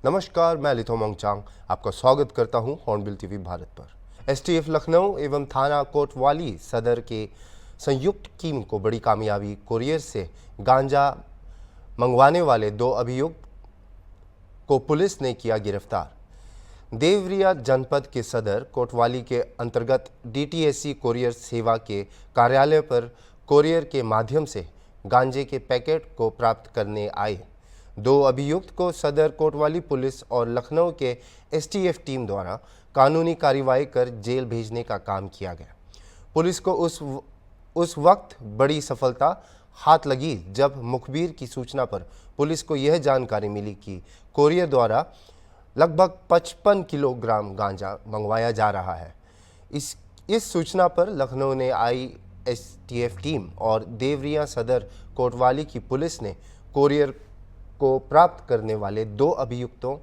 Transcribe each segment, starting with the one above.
नमस्कार, मैं लिथो मोंगचांग आपका स्वागत करता हूं हॉर्नबिल टीवी भारत पर। एसटीएफ लखनऊ एवं थाना कोतवाली सदर के संयुक्त टीम को बड़ी कामयाबी, कोरियर से गांजा मंगवाने वाले 2 अभियुक्त को पुलिस ने किया गिरफ्तार। देवरिया जनपद के सदर कोतवाली के अंतर्गत डीटीएससी कोरियर सेवा के कार्यालय पर कोरियर के माध्यम से गांजे के पैकेट को प्राप्त करने आए 2 अभियुक्त को सदर कोतवाली पुलिस और लखनऊ के एसटीएफ टीम द्वारा कानूनी कार्रवाई कर जेल भेजने का काम किया गया। पुलिस को उस वक्त बड़ी सफलता हाथ लगी जब मुखबिर की सूचना पर पुलिस को यह जानकारी मिली कि कोरियर द्वारा लगभग 55 किलोग्राम गांजा मंगवाया जा रहा है। इस सूचना पर लखनऊ ने आई एसटीएफ टीम और देवरिया सदर कोतवाली की पुलिस ने कोरियर को प्राप्त करने वाले 2 अभियुक्तों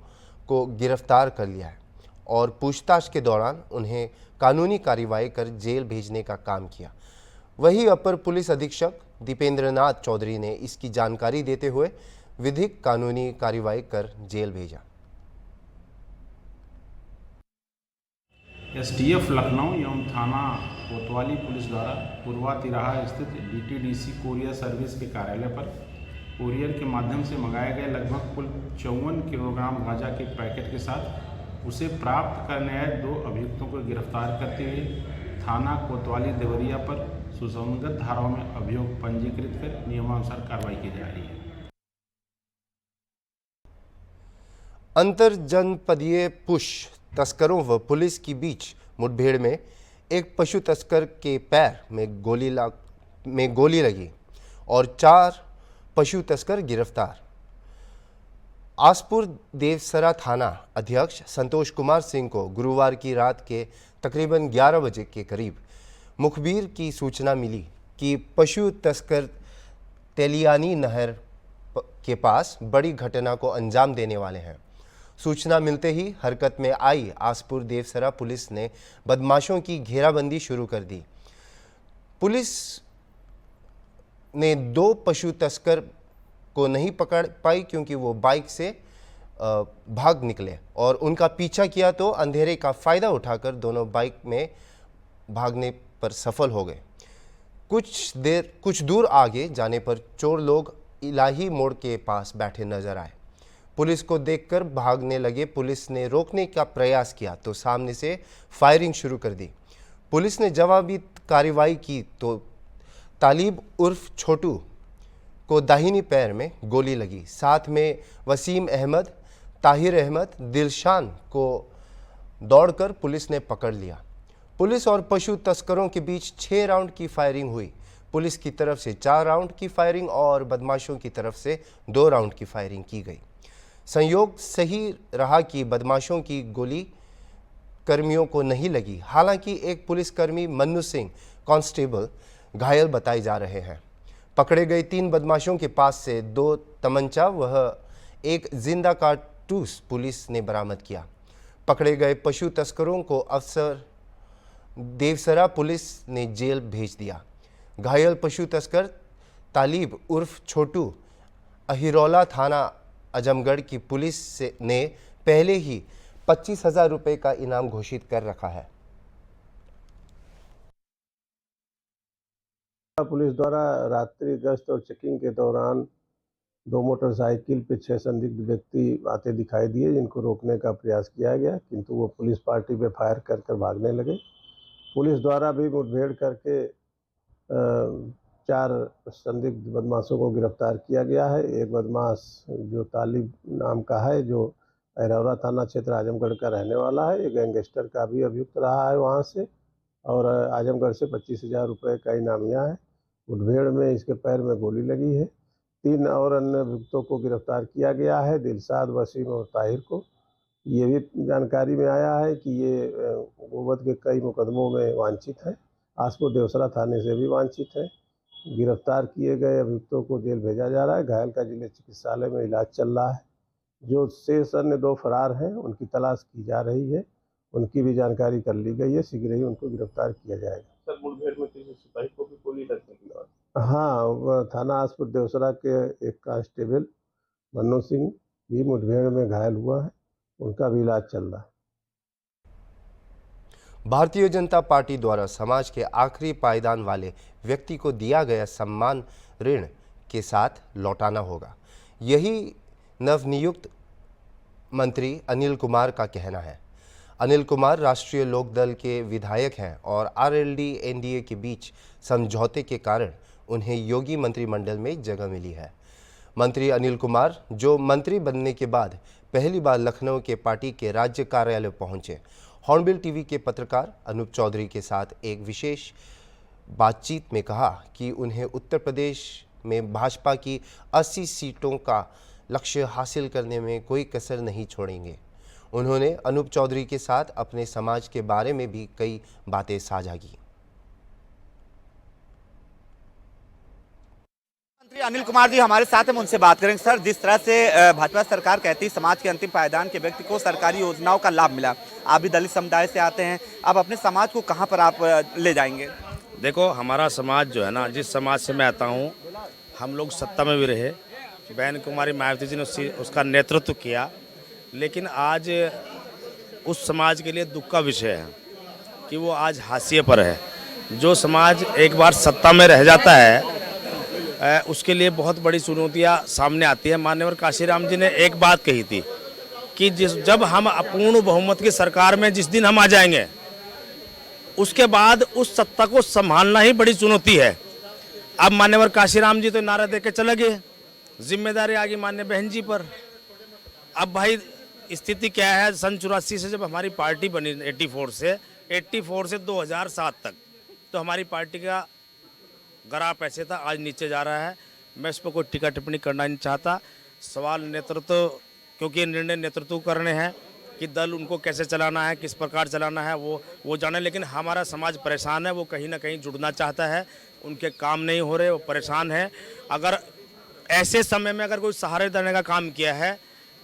को गिरफ्तार कर लिया है और पूछताछ के दौरान उन्हें कानूनी कार्रवाई कर जेल भेजने का काम किया। वहीं अपर पुलिस अधीक्षक दीपेंद्रनाथ चौधरी ने इसकी जानकारी देते हुए विधिक कानूनी कार्रवाई कर जेल भेजा। एसटीएफ लखनऊ एवं थाना कोतवाली पुलिस द्वारा पूर्वा तिराहा स्थित डीटीडीसी कोरियर सर्विस के कार्यालय पर कोरियर के माध्यम से मंगाए गए लगभग कुल 54 किलोग्राम गांजा के पैकेट के साथ उसे प्राप्त करने आए 2 अभियुक्तों को गिरफ्तार करते हुए थाना कोतवाली देवरिया पर सुसंगत धाराओं में अभियोग पंजीकृत कर नियमानुसार कार्रवाई की जा रही है। अंतर जनपदीय पुश तस्करों व पुलिस की बीच मुठभेड़ में एक पशु तस्कर के पैर में गोली लगी और 4 पशु तस्कर गिरफ्तार। आसपुर देवसरा थाना अध्यक्ष संतोष कुमार सिंह को गुरुवार की रात के तकरीबन 11 बजे के करीब मुखबिर की सूचना मिली कि पशु तस्कर तेलियानी नहर के पास बड़ी घटना को अंजाम देने वाले हैं। सूचना मिलते ही हरकत में आई आसपुर देवसरा पुलिस ने बदमाशों की घेराबंदी शुरू कर दी। पुलिस ने 2 पशु तस्कर को नहीं पकड़ पाई क्योंकि वो बाइक से भाग निकले और उनका पीछा किया तो अंधेरे का फ़ायदा उठाकर दोनों बाइक में भागने पर सफल हो गए। कुछ दूर आगे जाने पर चोर लोग इलाही मोड़ के पास बैठे नजर आए। पुलिस को देखकर भागने लगे। पुलिस ने रोकने का प्रयास किया तो सामने से फायरिंग शुरू कर दी। पुलिस ने जवाबी कार्रवाई की तो तालिब उर्फ छोटू को दाहिनी पैर में गोली लगी। साथ में वसीम अहमद, ताहिर अहमद, दिलशान को दौड़कर पुलिस ने पकड़ लिया। पुलिस और पशु तस्करों के बीच 6 राउंड की फायरिंग हुई। पुलिस की तरफ से 4 राउंड की फायरिंग और बदमाशों की तरफ से 2 राउंड की फायरिंग की गई। संयोग सही रहा कि बदमाशों की गोली कर्मियों को नहीं लगी। हालांकि एक पुलिसकर्मी मन्नू सिंह कांस्टेबल घायल बताए जा रहे हैं। पकड़े गए 3 बदमाशों के पास से 2 तमंचा वह 1 जिंदा कारतूस पुलिस ने बरामद किया। पकड़े गए पशु तस्करों को अफसर देवसरा पुलिस ने जेल भेज दिया। घायल पशु तस्कर तालिब उर्फ छोटू अहिरौला थाना आजमगढ़ की पुलिस ने पहले ही 25,000 रुपये का इनाम घोषित कर रखा है। पुलिस द्वारा रात्रि गश्त और चेकिंग के दौरान 2 मोटरसाइकिल पे 6 संदिग्ध व्यक्ति आते दिखाई दिए, जिनको रोकने का प्रयास किया गया, किंतु वो पुलिस पार्टी पे फायर कर भागने लगे। पुलिस द्वारा भी मुठभेड़ करके 4 संदिग्ध बदमाशों को गिरफ्तार किया गया है। एक बदमाश जो तालिब नाम का है, जो अहिरौरा थाना क्षेत्र आजमगढ़ का रहने वाला है, एक गैंगस्टर का भी अभियुक्त रहा है वहाँ से, और आजमगढ़ से 25,000 रुपये का इनामिया है। मुठभेड़ में इसके पैर में गोली लगी है। 3 और अन्य अभियुक्तों को गिरफ्तार किया गया है, दिलशाद, वसीम और ताहिर को। ये भी जानकारी में आया है कि ये गोवध के कई मुकदमों में वांछित है। आसपुर देवसरा थाने से भी वांछित है। गिरफ्तार किए गए अभियुक्तों को जेल भेजा जा रहा है। घायल का जिले चिकित्सालय में इलाज चल रहा है। जो शेष अन्य 2 फरार हैं, उनकी तलाश की जा रही है। उनकी भी जानकारी कर ली गई है। शीघ्र ही उनको गिरफ्तार किया जाएगा। सर, मुठभेड़ में किसी सिपाही को भी गोली लगने की बात? हाँ, थाना आसपुर देवसरा के एक कांस्टेबल मन्नू सिंह भी मुठभेड़ में घायल हुआ है, उनका भी इलाज चल रहा है। भारतीय जनता पार्टी द्वारा समाज के आखिरी पायदान वाले व्यक्ति को दिया गया सम्मान ऋण के साथ लौटाना होगा, यही नवनियुक्त मंत्री अनिल कुमार का कहना है। अनिल कुमार राष्ट्रीय लोकदल के विधायक हैं और आरएलडी एनडीए के बीच समझौते के कारण उन्हें योगी मंत्रिमंडल में जगह मिली है। मंत्री अनिल कुमार, जो मंत्री बनने के बाद पहली बार लखनऊ के पार्टी के राज्य कार्यालय पहुंचे, हॉर्नबिल टीवी के पत्रकार अनूप चौधरी के साथ एक विशेष बातचीत में कहा कि उन्हें उत्तर प्रदेश में भाजपा की 80 सीटों का लक्ष्य हासिल करने में कोई कसर नहीं छोड़ेंगे। उन्होंने अनूप चौधरी के साथ अपने समाज के बारे में भी कई बातें साझा की। मंत्री अनिल कुमार जी हमारे साथ हैं, उनसे बात करेंगे। सर, जिस तरह से भाजपा सरकार कहती है समाज के अंतिम पायदान के व्यक्ति को सरकारी योजनाओं का लाभ मिला, आप भी दलित समुदाय से आते हैं, आप अपने समाज को कहां पर आप ले जाएंगे? देखो, हमारा समाज जो है ना, जिस समाज से मैं आता हूँ, हम लोग सत्ता में भी रहे, बहन कुमारी मायावती जी ने उसका नेतृत्व किया, लेकिन आज उस समाज के लिए दुख का विषय है कि वो आज हाशिए पर है। जो समाज एक बार सत्ता में रह जाता है उसके लिए बहुत बड़ी चुनौतियाँ सामने आती है। माननीय काशीराम जी ने एक बात कही थी कि जब हम अपूर्ण बहुमत की सरकार में जिस दिन हम आ जाएंगे, उसके बाद उस सत्ता को संभालना ही बड़ी चुनौती है। अब मान्यवर काशीराम जी तो नारा दे के चले गए, जिम्मेदारी आ गई मान्य बहन जी पर। अब भाई स्थिति क्या है, सन 84 से जब हमारी पार्टी बनी 84 से 2007 तक, तो हमारी पार्टी का ग्राफ ऐसे था, आज नीचे जा रहा है। मैं इस पर कोई टीका टिप्पणी करना नहीं चाहता। सवाल नेतृत्व, क्योंकि ये निर्णय नेतृत्व करने हैं कि दल उनको कैसे चलाना है, किस प्रकार चलाना है, वो जाने। लेकिन हमारा समाज परेशान है, वो कहीं ना कहीं जुड़ना चाहता है, उनके काम नहीं हो रहे, वो परेशान है। अगर ऐसे समय में अगर कोई सहारे देने का काम किया है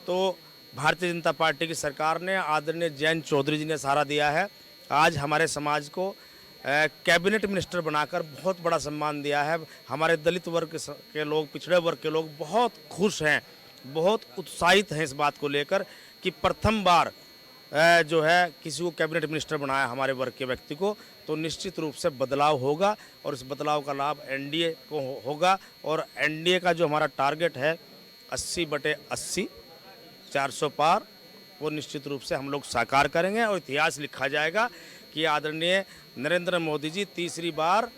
तो भारतीय जनता पार्टी की सरकार ने, आदरणीय जयंत चौधरी जी ने सहारा दिया है। आज हमारे समाज को कैबिनेट मिनिस्टर बनाकर बहुत बड़ा सम्मान दिया है। हमारे दलित वर्ग के लोग, पिछड़े वर्ग के लोग बहुत खुश हैं, बहुत उत्साहित हैं इस बात को लेकर कि प्रथम बार जो है किसी को कैबिनेट मिनिस्टर बनाया हमारे वर्ग के व्यक्ति को। तो निश्चित रूप से बदलाव होगा और इस बदलाव का लाभ एनडीए को होगा। और एनडीए का जो हमारा टारगेट है 80/80 400 पार, वो निश्चित रूप से हम लोग साकार करेंगे और इतिहास लिखा जाएगा कि आदरणीय नरेंद्र मोदी जी तीसरी बार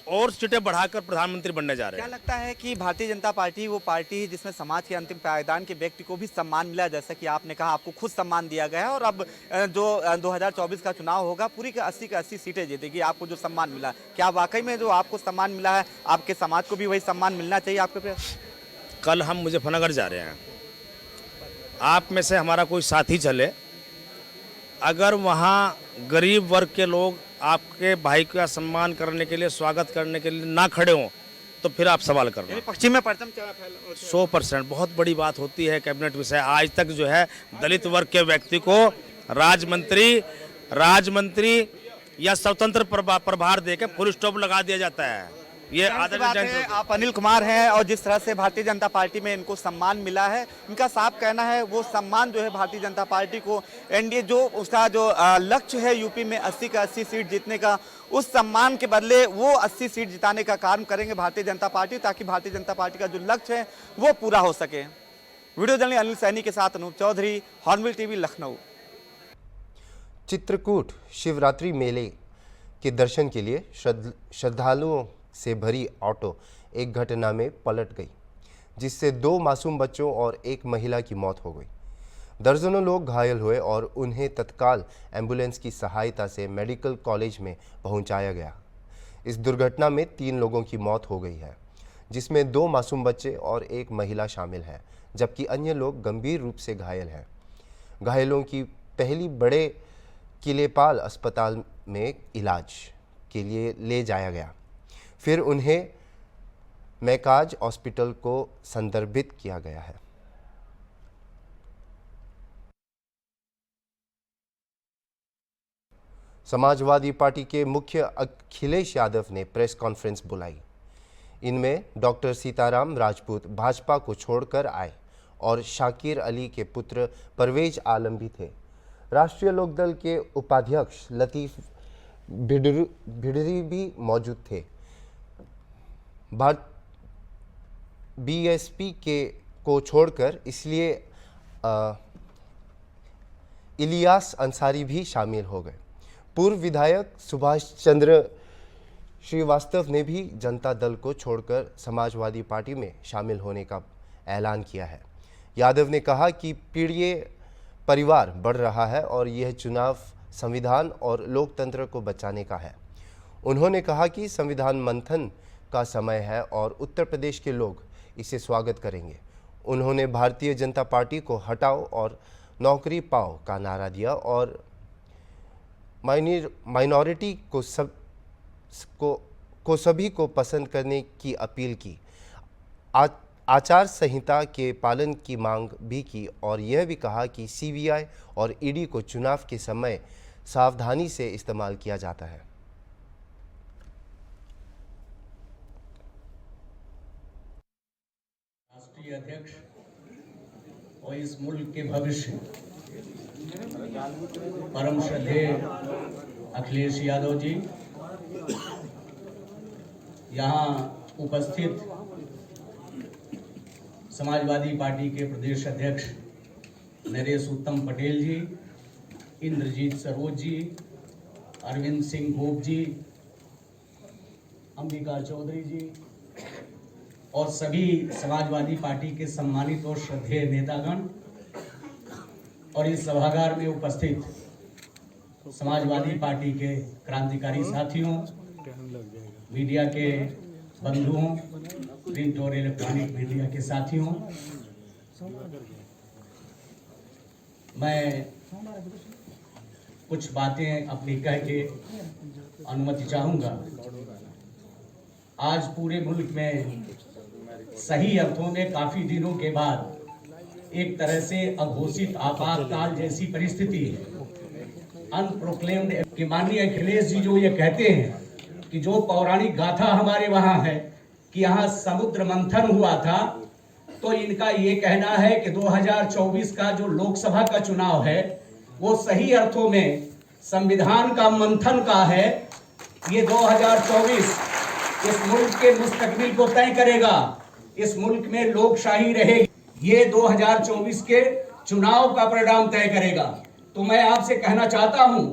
और सीटें बढ़ाकर प्रधानमंत्री बनने जा रहे हैं। क्या लगता है कि भारतीय जनता पार्टी वो पार्टी है जिसमें समाज के अंतिम पायदान के व्यक्ति को भी सम्मान मिला, जैसा कि आपने कहा आपको खुद सम्मान दिया गया है, और अब जो 2024 का चुनाव होगा पूरी का 80 सीटें जीतेगी, आपको जो सम्मान मिला, क्या वाकई में जो आपको सम्मान मिला है आपके समाज को भी वही सम्मान मिलना चाहिए आपके पे? कल हम मुजफ्फरनगर जा रहे हैं, आप में से हमारा कोई साथी चले, अगर वहाँ गरीब वर्ग के लोग आपके भाई का सम्मान करने के लिए, स्वागत करने के लिए ना खड़े हों, तो फिर आप सवाल करना। पश्चिम में परचम 100% बहुत बड़ी बात होती है कैबिनेट विषय। आज तक जो है दलित वर्ग के व्यक्ति को राजमंत्री या स्वतंत्र प्रभार देकर फुल स्टॉप लगा दिया जाता है। ये आप अनिल कुमार हैं और जिस तरह से भारतीय जनता पार्टी में इनको सम्मान मिला है, इनका साफ कहना है वो सम्मान जो है भारतीय जनता पार्टी को, एनडीए जो उसका जो लक्ष्य है यूपी में 80 का 80 सीट जीतने का, उस सम्मान के बदले वो 80 सीट जिताने का काम करेंगे भारतीय जनता पार्टी, ताकि भारतीय जनता पार्टी का जो लक्ष्य है वो पूरा हो सके। वीडियो जर्नलिस्ट अनिल सैनी के साथ अनूप चौधरी, हॉर्नबिल टीवी, लखनऊ। चित्रकूट शिवरात्रि मेले के दर्शन के लिए श्रद्धालुओं से भरी ऑटो एक घटना में पलट गई, जिससे 2 मासूम बच्चों और एक महिला की मौत हो गई। दर्जनों लोग घायल हुए और उन्हें तत्काल एम्बुलेंस की सहायता से मेडिकल कॉलेज में पहुंचाया गया। इस दुर्घटना में 3 लोगों की मौत हो गई है, जिसमें 2 मासूम बच्चे और एक महिला शामिल हैं, जबकि अन्य लोग गंभीर रूप से घायल हैं। घायलों की पहली बड़े किलेपाल अस्पताल में इलाज के लिए ले जाया गया, फिर उन्हें मैकाज हॉस्पिटल को संदर्भित किया गया है। समाजवादी पार्टी के मुख्य अखिलेश यादव ने प्रेस कॉन्फ्रेंस बुलाई। इनमें डॉक्टर सीताराम राजपूत भाजपा को छोड़कर आए और शाकिर अली के पुत्र परवेज आलम भी थे। राष्ट्रीय लोकदल के उपाध्यक्ष लतीफ़ भिडरी भी मौजूद थे। बीएसपी को छोड़कर इसलिए इलियास अंसारी भी शामिल हो गए। पूर्व विधायक सुभाष चंद्र श्रीवास्तव ने भी जनता दल को छोड़कर समाजवादी पार्टी में शामिल होने का ऐलान किया है। यादव ने कहा कि पीड़ित परिवार बढ़ रहा है और यह चुनाव संविधान और लोकतंत्र को बचाने का है। उन्होंने कहा कि संविधान मंथन का समय है और उत्तर प्रदेश के लोग इसे स्वागत करेंगे। उन्होंने भारतीय जनता पार्टी को हटाओ और नौकरी पाओ का नारा दिया और माइनॉरिटी को सभी को पसंद करने की अपील की। आचार संहिता के पालन की मांग भी की और यह भी कहा कि सीबीआई और ईडी को चुनाव के समय सावधानी से इस्तेमाल किया जाता है। राष्ट्रीय अध्यक्ष और इस मुल्क के भविष्य परम श्रद्धेय अखिलेश यादव जी, यहाँ उपस्थित समाजवादी पार्टी के प्रदेश अध्यक्ष नरेश उत्तम पटेल जी, इंद्रजीत सरोज जी, अरविंद सिंह गोप जी, अंबिका चौधरी जी और सभी समाजवादी पार्टी के सम्मानित और श्रद्धेय नेतागण और इस सभागार में उपस्थित समाजवादी पार्टी के क्रांतिकारी साथियों, मीडिया के बंधुओं, प्रिंट और इलेक्ट्रॉनिक मीडिया के साथियों, मैं कुछ बातें अपनी कह के अनुमति चाहूँगा। आज पूरे मुल्क में सही अर्थों में काफी दिनों के बाद एक तरह से अघोषित आपातकाल जैसी परिस्थिति है। अनप्रोक्लेम्ड कि माननीय अखिलेश जी जो ये कहते हैं कि जो पौराणिक गाथा हमारे वहाँ है कि यहाँ समुद्र मंथन हुआ था, तो इनका ये कहना है कि 2024 का जो लोकसभा का चुनाव है वो सही अर्थों में संविधान का मंथन का है। ये 2024 इस मुल्क के मुस्तकबिल को तय करेगा। इस मुल्क में लोकशाही रहेगी, ये 2024 के चुनाव का परिणाम तय करेगा। तो मैं आपसे कहना चाहता हूं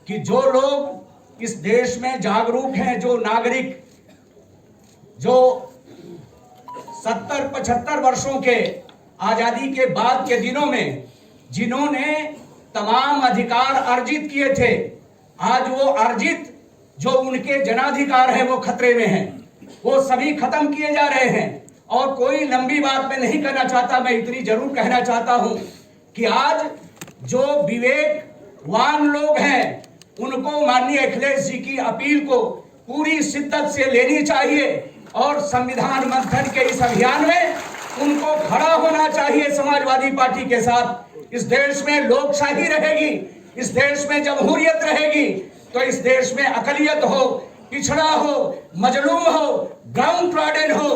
कि जो लोग इस देश में जागरूक हैं, जो नागरिक जो 70-75 वर्षों के आजादी के बाद के दिनों में जिन्होंने तमाम अधिकार अर्जित किए थे, आज वो अर्जित जो उनके जनाधिकार हैं वो खतरे में हैं, वो सभी खत्म किए जा रहे हैं। और कोई लंबी बात मैं नहीं करना चाहता, मैं इतनी जरूर कहना चाहता हूं कि आज जो विवेकवान लोग हैं उनको माननीय अखिलेश जी की अपील को पूरी शिद्दत से लेनी चाहिए और संविधान मंथन के इस अभियान में उनको खड़ा होना चाहिए समाजवादी पार्टी के साथ। इस देश में लोकशाही रहेगी, इस देश में जमहूरियत रहेगी, तो इस देश में अकलियत हो, पिछड़ा हो, मजलूम हो, डाउन ट्रॉडन हो,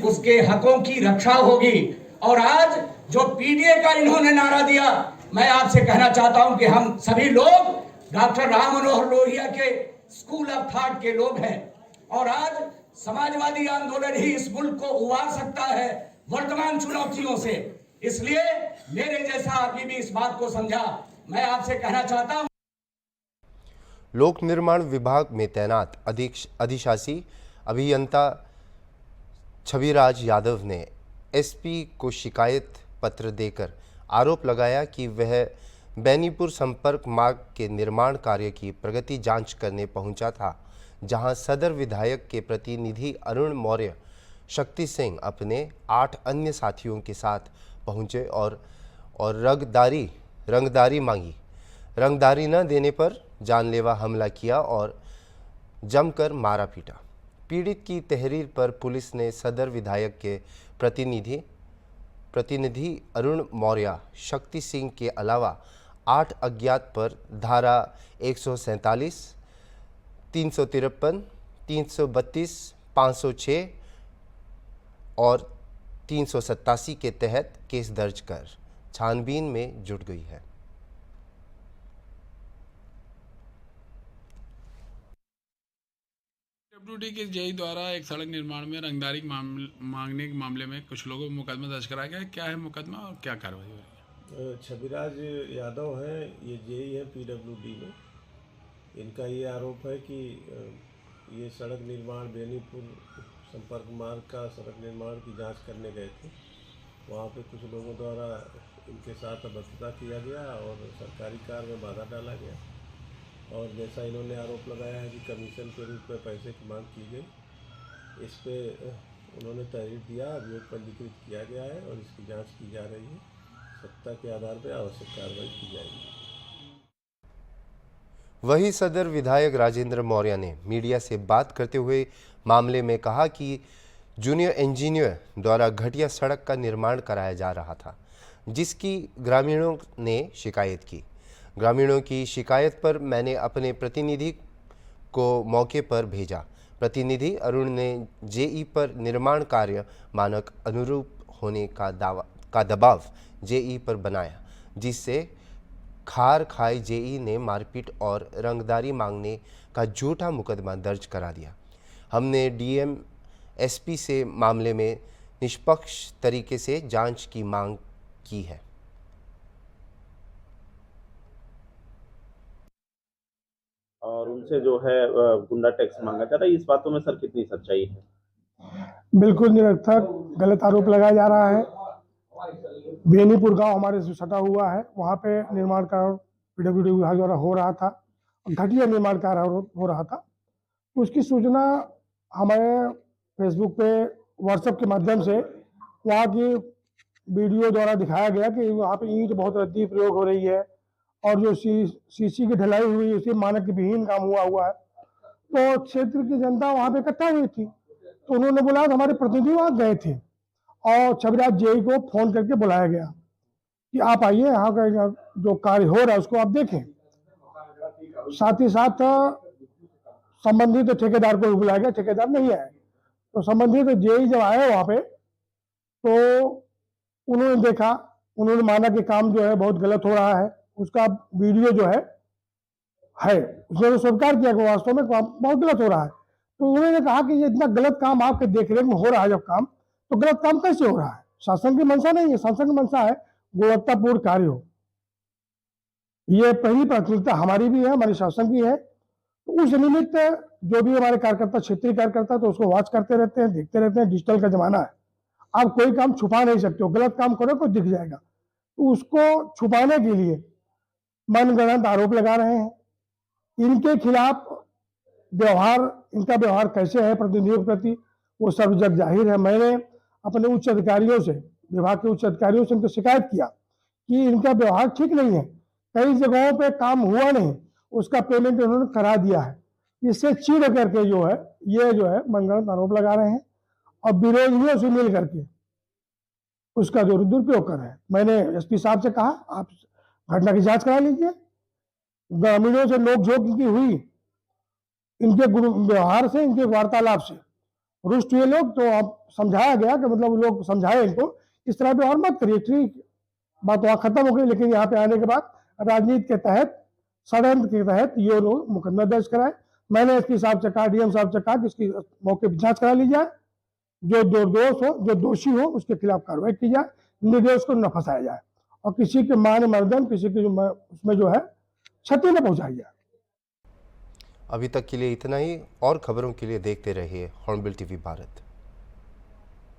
उसके हकों की रक्षा होगी। और आज जो पीडीए का इन्होंने नारा दिया, मैं आपसे कहना चाहता हूं कि हम सभी लोग डॉक्टर राम मनोहर लोहिया के स्कूल ऑफ थॉट के लोग हैं और आज समाजवादी आंदोलन ही इस मुल्क को उबार सकता है वर्तमान चुनौतियों से। इसलिए मेरे जैसा आदमी भी इस बात को समझा। मैं आपसे कहना चाहता हूं, लोक निर्माण विभाग में तैनात अधिशासी अभियंता छविराज यादव ने एसपी को शिकायत पत्र देकर आरोप लगाया कि वह बैनीपुर संपर्क मार्ग के निर्माण कार्य की प्रगति जांच करने पहुंचा था, जहां सदर विधायक के प्रतिनिधि अरुण मौर्य शक्ति सिंह अपने 8 अन्य साथियों के साथ पहुंचे और रंगदारी मांगी। रंगदारी न देने पर जानलेवा हमला किया और जमकर मारा पीटा। पीड़ित की तहरीर पर पुलिस ने सदर विधायक के प्रतिनिधि अरुण मौर्य शक्ति सिंह के अलावा 8 अज्ञात पर धारा 147, 353, 332, 506 और 387 के तहत केस दर्ज कर छानबीन में जुट गई है। डब्ल्यूडी के जेई द्वारा एक सड़क निर्माण में रंगदारी मांगने के मामले में कुछ लोगों को मुकदमा दर्ज कराया गया है। क्या है मुकदमा और क्या कार्रवाई हो रही है? छबिराज यादव हैं, ये जेई है पीडब्ल्यूडी में। इनका ये आरोप है कि ये सड़क निर्माण बेनीपुर संपर्क मार्ग का सड़क निर्माण की जांच करने गए थे। वहाँ पे कुछ लोगों द्वारा इनके साथ अभद्रता किया गया और सरकारी कार्य में बाधा डाला गया। और जैसा इन्होंने आरोप लगाया है कि कमीशन के रूप में पैसे की मांग की गई, इस पे उन्होंने तहरीर दिया, अभियोग पंजीकृत किया गया है और इसकी जांच की जा रही है। सत्ता के आधार पर आवश्यक कार्रवाई की जाएगी। वही सदर विधायक राजेंद्र मौर्य ने मीडिया से बात करते हुए मामले में कहा कि जूनियर इंजीनियर द्वारा घटिया सड़क का निर्माण कराया जा रहा था, जिसकी ग्रामीणों ने शिकायत की। ग्रामीणों की शिकायत पर मैंने अपने प्रतिनिधि को मौके पर भेजा। प्रतिनिधि अरुण ने जेई पर निर्माण कार्य मानक अनुरूप होने का दबाव जेई पर बनाया, जिससे खार खाई जेई ने मारपीट और रंगदारी मांगने का झूठा मुकदमा दर्ज करा दिया। हमने डीएम एसपी से मामले में निष्पक्ष तरीके से जांच की मांग की है। और उनसे जो है गुंडा टैक्स मांगा जा रहा है, इस बातों में सर कितनी सच्चाई है? बिल्कुल निरर्थक गलत आरोप लगाया जा रहा है। बेनीपुर गांव हमारे से सटा हुआ है, वहाँ पे निर्माण कार्य पीडब्ल्यूडी विभाग द्वारा हो रहा था, घटिया निर्माण कार्य हो रहा था। उसकी सूचना हमारे फेसबुक पे व्हाट्सएप के माध्यम से वहाँ की वीडियो द्वारा दिखाया गया कि वहाँ पे ईंट बहुत रद्दी प्रयोग हो रही है और जो सीसी की ढलाई हुई है उसी मानक विहीन काम हुआ है। तो क्षेत्र की जनता वहाँ पे इकट्ठा हुई थी, तो उन्होंने बोला, हमारे प्रतिनिधि वहाँ गए थे और छबिराज जेई को फोन करके बुलाया गया कि आप आइए, यहाँ का जो कार्य हो रहा है उसको आप देखें। साथ ही साथ संबंधित ठेकेदार को भी बुलाया गया, ठेकेदार नहीं आए। तो संबंधित जेई जब आए वहाँ पे तो उन्होंने देखा, उन्होंने माना कि काम जो है बहुत गलत हो रहा है, उसका वीडियो जो है उसने स्वीकार किया कि वास्तव में काम बहुत गलत हो रहा है। तो उन्होंने कहा कि ये इतना गलत काम आपके देखरेख में हो रहा है जब काम, तो गलत काम कैसे हो रहा है? शासन की मंशा नहीं है, शासन की मंशा है गुणवत्तापूर्ण कार्य हो। ये पहली प्राथमिकता हमारी भी है, हमारी शासन की है। तो उस निमित्त जो भी हमारे कार्यकर्ता, क्षेत्रीय कार्यकर्ता, तो उसको वॉच करते रहते हैं, देखते रहते हैं। डिजिटल का जमाना है, आप कोई काम छुपा नहीं सकते हो, गलत काम करो तो दिख जाएगा। तो उसको छुपाने के लिए मनगढ़ंत आरोप लगा रहे हैं। इनके खिलाफ इनका व्यवहार कैसे है प्रतिनिधियों के प्रति, वो सब जग जाहिर है। मैंने अपने उच्च अधिकारियों से, विभाग के उच्च अधिकारियों से इनको शिकायत किया कि इनका व्यवहार ठीक नहीं है। कई जगहों पे काम हुआ नहीं, उसका पेमेंट उन्होंने करा दिया है। इससे चिढ़ करके ये जो है मनगढ़ंत आरोप लगा रहे हैं और विरोधियों से मिल करके उसका जो दुरुपयोग कर रहे हैं। मैंने एसपी साहब से कहा, आप घटना की जांच करा लीजिए। ग्रामीणों से नोकझोंक की हुई, इनके व्यवहार से, इनके वार्तालाप से रुष्ट हुए लोग। तो अब समझाया गया कि मतलब लोग समझाए इनको, इस तरह व्यवहार मत करिए। ठीक, बात वहाँ खत्म हो गई। लेकिन यहाँ पे आने के बाद राजनीति के तहत, षड्यंत्र के तहत ये लोग मुकदमा दर्ज कराए। मैंने एसपी साहब से कहा, डीएम साहब से कहा कि इसकी मौके पर जांच करा ली जाए, जो निर्दोष हो, जो दोषी हो उसके खिलाफ कार्रवाई की जाए, निर्दोष को न फंसाया जाए और किसी के मान मर्दन, किसी के उसमें जो है क्षति न पहुंचाई जाए। अभी तक के लिए इतना ही। और खबरों के लिए देखते रहिए हॉर्नबिल टीवी भारत।